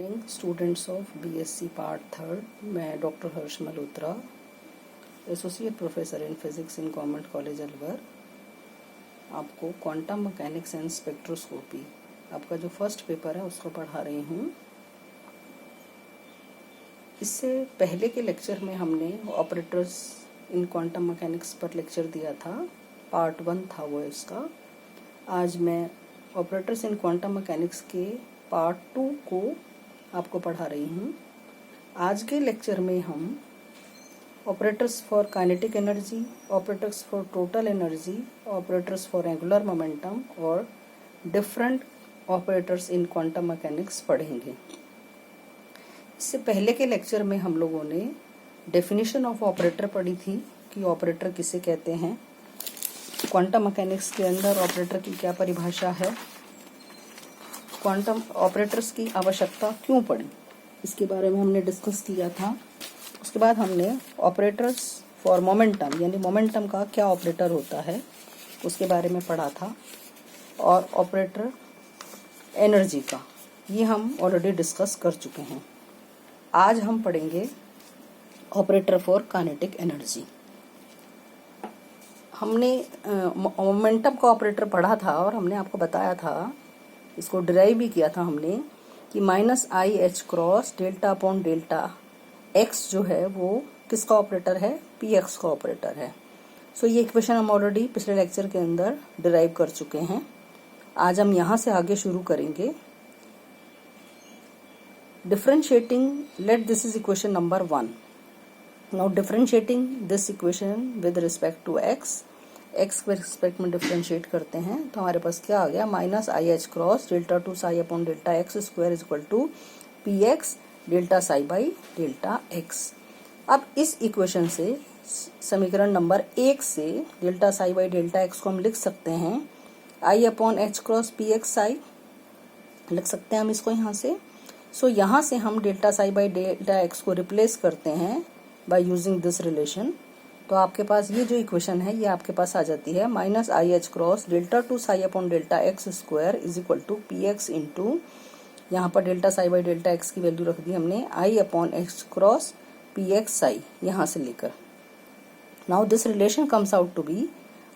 Morning students of BSc part third. मैं doctor Harsh Malhotra, associate professor in physics in government college Alwar, आपको quantum mechanics and spectroscopy आपका जो first paper है उसको पढ़ा रही हूँ। इससे पहले के लेक्चर में हमने ऑपरेटर्स इन क्वांटम मैकेनिक्स पर लेक्चर दिया था, पार्ट 1 था वो इसका। आज मैं ऑपरेटर्स इन क्वांटम मैकेनिक्स के पार्ट 2 को आपको पढ़ा रही हूँ। आज के लेक्चर में हम operators for kinetic energy, operators for total energy, operators for angular momentum और different operators in quantum mechanics पढ़ेंगे। इससे पहले के लेक्चर में हम लोगों ने डेफिनेशन ऑफ ऑपरेटर पढ़ी थी कि ऑपरेटर किसे कहते हैं, क्वांटम मैकेनिक्स के अंदर ऑपरेटर की क्या परिभाषा है, क्वांटम ऑपरेटर्स की आवश्यकता क्यों पड़ी, इसके बारे में हमने डिस्कस किया था। उसके बाद हमने ऑपरेटर्स फॉर मोमेंटम यानी मोमेंटम का क्या ऑपरेटर होता है उसके बारे में पढ़ा था, और ऑपरेटर एनर्जी का ये हम ऑलरेडी डिस्कस कर चुके हैं। आज हम पढ़ेंगे ऑपरेटर फॉर काइनेटिक एनर्जी। हमने मोमेंटम का ऑपरेटर पढ़ा था और हमने आपको बताया था, इसको डिराइव भी किया था हमने, कि -IH cross delta upon delta x जो है वो किसका ऑपरेटर है, px का ऑपरेटर है। सो ये इक्वेशन हम ऑलरेडी पिछले लेक्चर के अंदर डिराइव कर चुके हैं। आज हम यहाँ से आगे शुरू करेंगे। Differentiating, let this is equation number 1। Now differentiating this equation with respect to x के रिस्पेक्ट में डिफरेंशिएट करते हैं तो हमारे पास क्या आ गया, -IH cross delta 2 psi upon delta x square is equal to px delta psi by delta x। अब इस इक्वेशन से समीकरण नंबर 1 से delta psi by delta x को हम लिख सकते हैं I upon H cross px Sai, लिख सकते हैं हम इसको यहाँ से। सो यहाँ से हम delta psi by delta x को रिप्लेस करते हैं बाय यूजिंग दिस रिलेशन। तो आपके पास ये जो इक्वेशन है ये आपके पास आ जाती है -IH cross delta 2 psi upon delta x square is equal to px into, यहाँ पर delta psi by delta x की वैल्यू रख दी हमने I upon H cross px psi यहाँ से लेकर। Now this relation comes out to be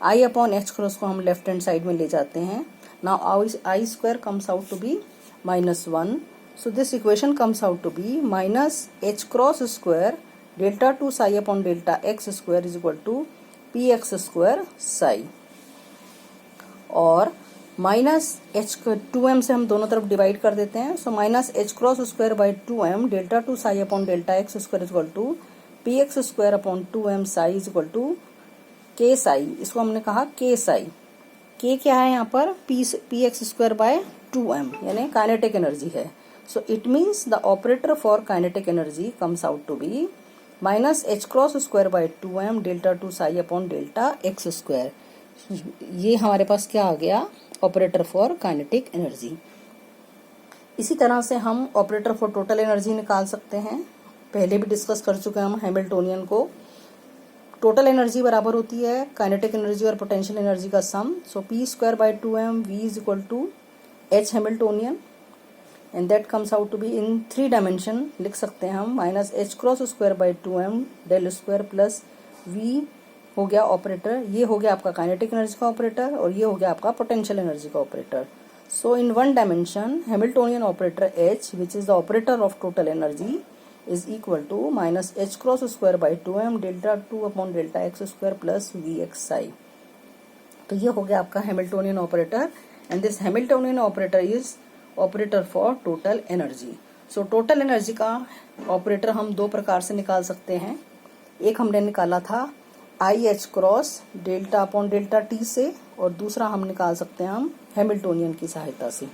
I upon H cross को हम लेफ्ट हैंड साइड में ले जाते हैं। Now I square comes out to be -1। So this equation comes out to be -H cross square delta 2 psi upon delta x square is equal to px square psi, और -h को 2m से हम दोनों तरफ divide कर देते हैं। So -h cross square by 2m delta 2 psi upon delta x square is equal to px square upon 2m psi is equal to k psi. इसको हमने कहा k साई। k क्या है यहाँ पर, px स्क्वायर बाय 2m यानी kinetic energy है। So it means the operator for kinetic energy comes out to be -H cross square by 2m delta 2 psi upon delta x square. ये हमारे पास क्या आ गया, ऑपरेटर फॉर काइनेटिक एनर्जी। इसी तरह से हम ऑपरेटर फॉर टोटल एनर्जी निकाल सकते हैं। पहले भी डिस्कस कर चुके हैं हम हैमिल्टोनियन को। टोटल एनर्जी बराबर होती है काइनेटिक एनर्जी और पोटेंशियल एनर्जी का sum. So p square by 2m v is equal to h Hamiltonian and that comes out to be in 3 dimension. लिख सकते हैं हम -H cross square by 2m del square plus v हो गया operator, ये हो गया आपका काइनेटिक एनर्जी का ऑपरेटर, और ये हो गया आपका पोटेंशियल एनर्जी का operator. So in 1 dimension Hamiltonian operator H which is the operator of total energy is equal to -H cross square by 2m delta 2 upon delta x square plus vx psi. तो ये हो गया आपका Hamiltonian operator, and this Hamiltonian operator is operator for total energy. So total energy का operator हम 2 प्रकार से निकाल सकते हैं। एक हमने निकाला था IH cross delta upon delta t से, और दूसरा हम निकाल सकते हैं हम हैमिल्टोनियन की सहायता से।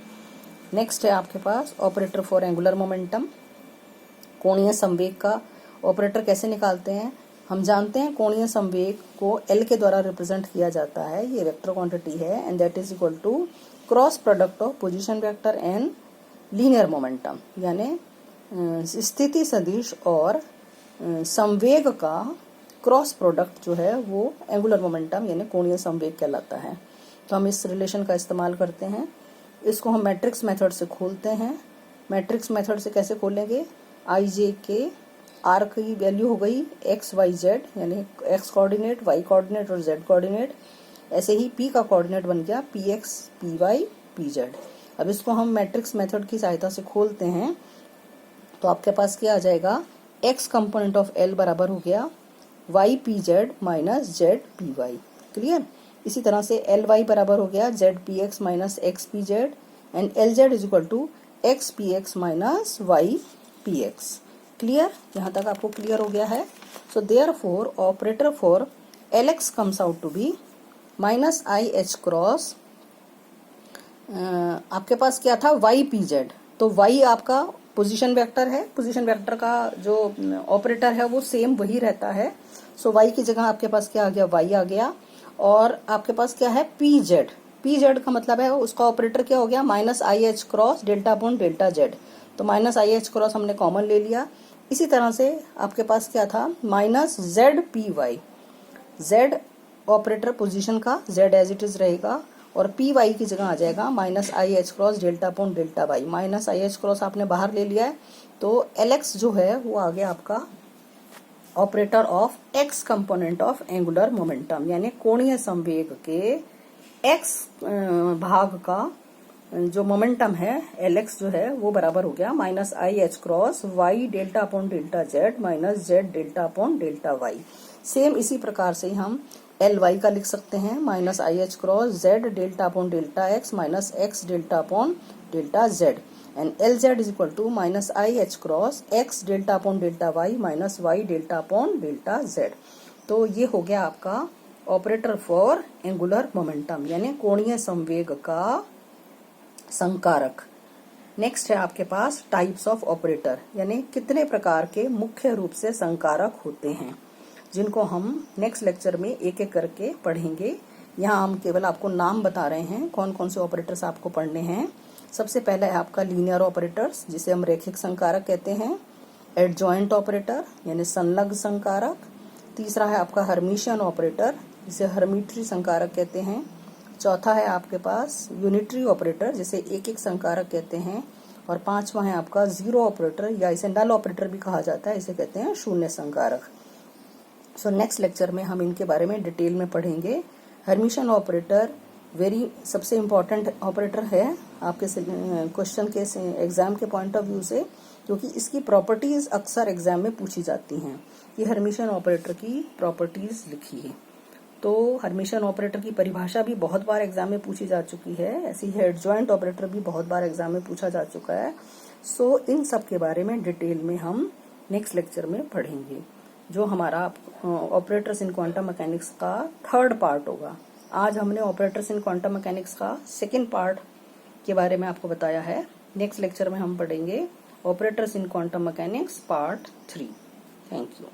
नेक्स्ट है आपके पास ऑपरेटर फॉर एंगुलर मोमेंटम। कोणीय संवेग का ऑपरेटर कैसे निकालते हैं, हम जानते हैं कोणीय संवेग को L के द्वारा रिप्रेजेंट किया जाता है, ये वेक्टर क्वांटिटी है, and that is equal to cross product of position vector and linear momentum, यानी स्थिति सदिश और संवेग का क्रॉस प्रोडक्ट जो है वो एंगुलर मोमेंटम यानी कोणीय संवेग कहलाता है। तो हम इस रिलेशन का इस्तेमाल करते हैं। इसको हम मैट्रिक्स मेथड से खोलते हैं मैट्रिक्स मेथड से कैसे खोलेंगे, आई जे के आर की वैल्यू हो गई एक्स वाई जेड, यानी एक्स कोऑर्डिनेट, वाई कोऑर्डिनेट और जेड कोऑर्डिनेट। ऐसे ही पी का कोऑर्डिनेट बन गया p x p y p z. अब इसको हम मैट्रिक्स मेथड की सहायता से खोलते हैं तो आपके पास क्या आ जाएगा, एक्स कंपोनेंट ऑफ एल बराबर हो गया y p z minus z p y. Clear. इसी तरह से एल वाई बराबर हो गया z p x minus x p z and l z is equal to x p x minus y p x. Clear, यहाँ तक आपको clear हो गया है। So therefore operator for l x comes out to be minus i h cross, आपके पास क्या था वाई पी जेड, तो वाई आपका पोजीशन वेक्टर है, पोजीशन वेक्टर का जो ऑपरेटर है वो सेम वही रहता है। सो वाई की जगह आपके पास क्या आ गया, वाई आ गया। और आपके पास क्या है पी जेड, पी जेड का मतलब है उसका ऑपरेटर क्या हो गया minus i h cross delta upon delta z, तो माइनस आई एच क्रॉस हमने कॉमन ले लिया। इसी तरह से आपके पास क्या था minus z p y, z operator position का, जेड एज इट इज रहेगा और पी वाई की जगह आ जाएगा minus i h cross delta upon delta y. Minus i h cross आपने बाहर ले लिया है तो एल एक्स जो है वो आ गया आपका operator of x component of angular momentum, यानी कोणीय संवेग के एक्स भाग का जो मोमेंटम है एल एक्स जो है वो बराबर हो गया minus i h cross y delta upon delta z minus z delta upon delta y. Same इसी प्रकार से हम एल वाई का लिख सकते हैं minus i h cross z delta upon delta x minus x delta upon delta z and l z is equal to minus i h cross x delta upon delta y minus y delta upon delta z. तो ये हो गया आपका operator for angular momentum, यानी कोणीय संवेग का संकारक। Next है आपके पास टाइप्स ऑफ ऑपरेटर, यानी कितने प्रकार के मुख्य रूप से संकारक होते हैं, जिनको हम नेक्स्ट लेक्चर में एक एक करके पढ़ेंगे। यहाँ हम केवल आपको नाम बता रहे हैं कौन कौन से ऑपरेटर्स आपको पढ़ने हैं। सबसे पहला है आपका लीनियर ऑपरेटर्स, जिसे हम रैखिक संकारक कहते हैं। एडजॉइंट ऑपरेटर यानी संलग्न संकारक। तीसरा है आपका हर्मिशियन ऑपरेटर, जिसे हर्मिट्री संकारक कहते हैं। चौथा है आपके पास यूनिटरी ऑपरेटर, जिसे एक एक संकारक कहते हैं। और पांचवा है आपका जीरो ऑपरेटर, या इसे नल ऑपरेटर भी कहा जाता है, इसे कहते हैं शून्य संकारक। सो नेक्स्ट लेक्चर में हम इनके बारे में डिटेल में पढ़ेंगे। हर्मिशियन ऑपरेटर सबसे इम्पोर्टेंट ऑपरेटर है आपके क्वेश्चन के एग्जाम के पॉइंट ऑफ व्यू से, क्योंकि इसकी प्रॉपर्टीज अक्सर एग्जाम में पूछी जाती हैं। ये हर्मिशियन ऑपरेटर की प्रॉपर्टीज लिखी है। तो हर्मिशियन ऑपरेटर की परिभाषा भी बहुत बार एग्जाम में पूछी जा चुकी है। ऐसी ही एडजॉइंट ऑपरेटर भी बहुत बार एग्जाम में पूछा जा चुका है। सो इन सब के बारे में डिटेल में हम नेक्स्ट लेक्चर में पढ़ेंगे, जो हमारा ऑपरेटर्स इन क्वांटम मैकेनिक्स का थर्ड पार्ट होगा। आज हमने ऑपरेटर्स इन क्वांटम मैकेनिक्स का सेकेंड पार्ट के बारे में आपको बताया है। नेक्स्ट लेक्चर में हम पढ़ेंगे operators in quantum mechanics part 3। Thank you.